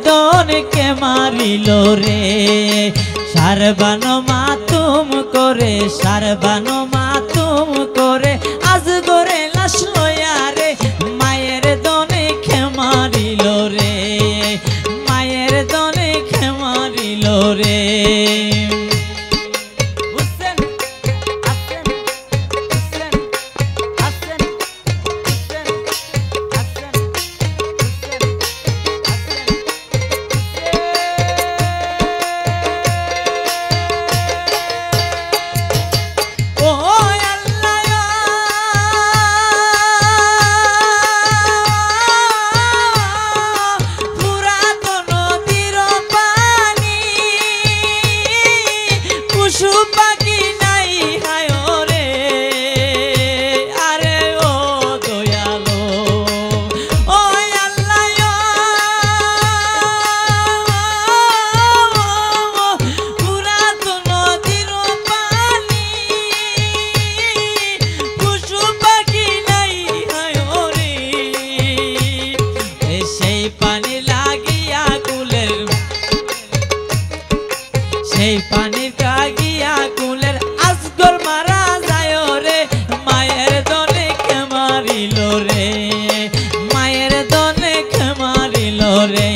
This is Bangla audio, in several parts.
দন কে মারিল রে সারবানো মাতুম করে সারবানো মাতুম করে আজ গরে লাশ লইয়া রে মায়ের দনে কে মারিল রে মায়ের দনে কে মারিল রে সেই পানির কাগিয়া কুলের আজগর মারা যায় রে মায়ের দনে কে মারিল রে মায়ের দনে কে মারিল রে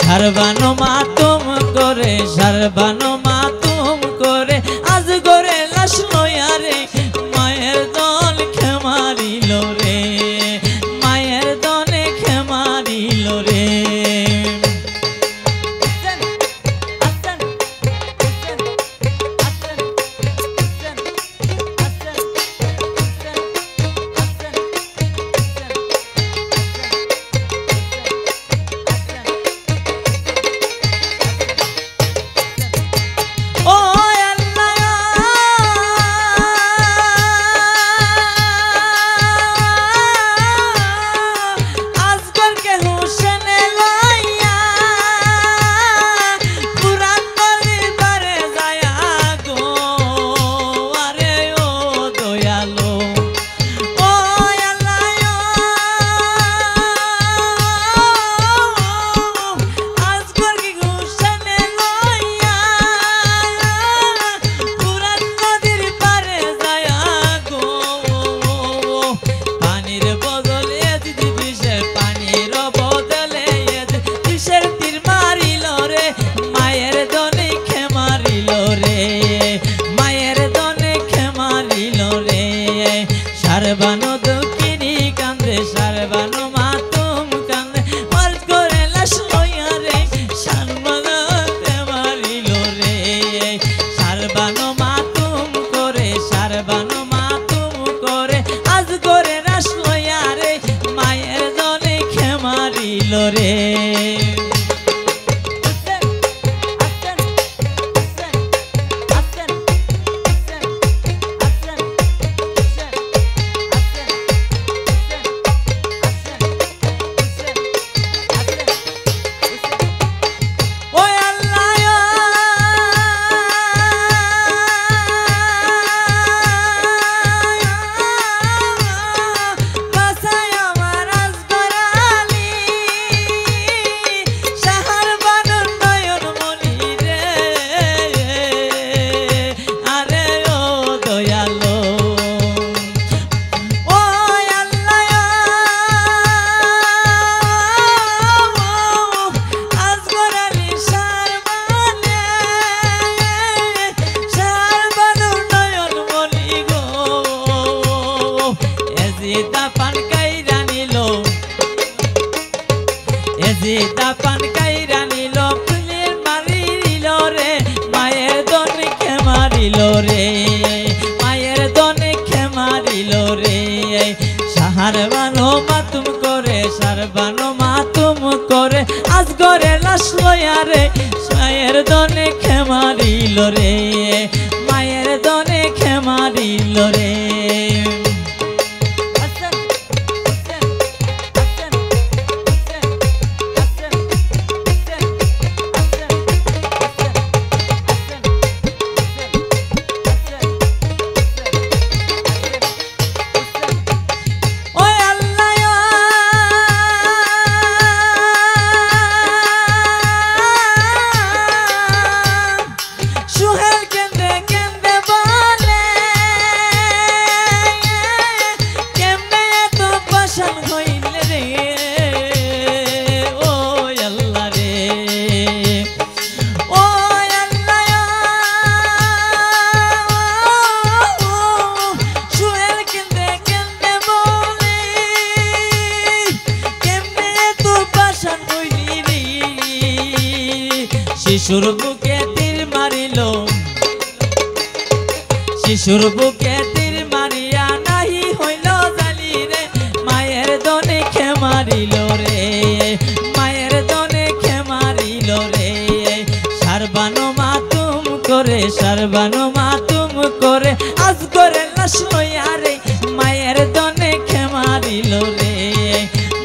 সারবানো মাতুম করে সারবানো মাতুম করে আজগরে লাশ লইয়া রে মায়ের দন কে মারিল রে মায়ের দনে কে মারিল রে সারবানো দুঃখিনী কান্দে সারবানো মাতুম কান্দে মাল করে লাশ লইয়া রে সারবানো কে মারিল রে সারবানো মাতুম করে আজ করে লাশ লইয়া রে মায়ের দনে কে মারিল রে এজিদা পান কাইরা নিল ফুলের মারিল রে মায়ের দনে কে মারিল রে মায়ের দনে কে মারিল রে সারবানো মাতুম করে সারবানো মাতুম করে আজ গরে লাশ লইয়া রে মায়ের দনে কে মারিল রে মায়ের দনে কে মারিল রে শিশুর বুকে তীর মারিল শিশুর বুকে তীর মারিয়া নাহি হইল জালি রে মায়ের দনে খে মারিল রে মায়ের দনে খে মারিল রে সারবানো মাতুম করে আজ করে লাশ লইয়া রে মায়ের দনে খে মারিল রে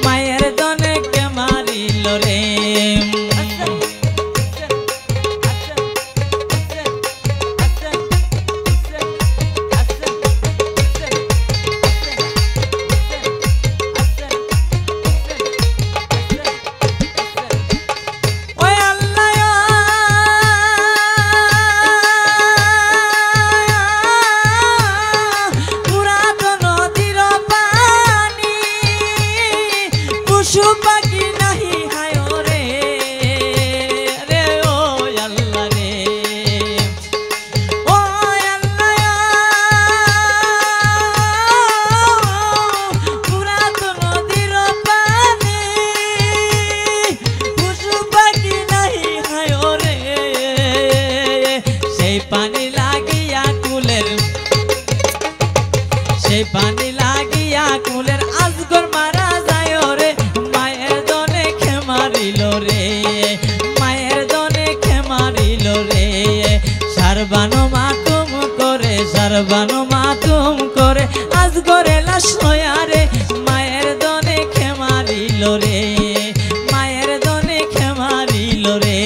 মায়ের দনে খে মারিল রে পাখি নাহি হায় রে রে ও আল্লাহ রে ও আল্লাহ পুরাতন নদীর পানি পশু পাখি নাহি হায় রে সেই পানি লাগিয়া কুলের আজগর মারা যায় রে মায়ের দনে খে মারিল রে মায়ের দনে খে মারিল রে সারবানো মাতুম করে আজগরে লাশ লইয়া রে মায়ের দনে খে মারিল রে মায়ের দনে খে মারিল রে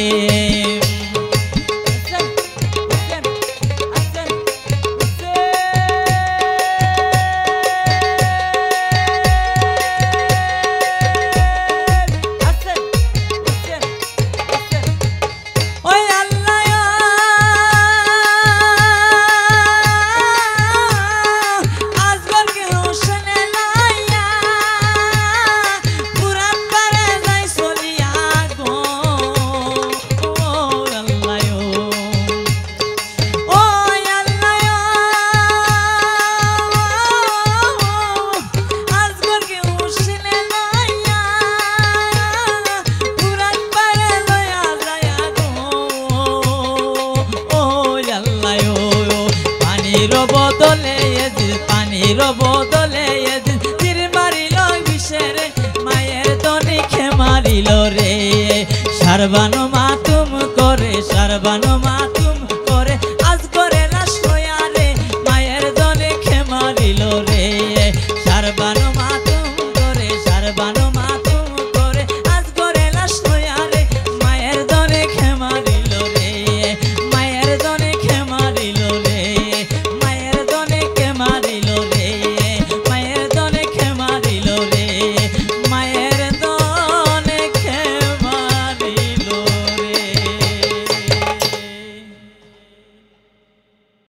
পানির বদলে তীর মারিল বিষের মায়ের দনে খে মারিল রে সারবানো মাতুম করে সারবানো মাতুম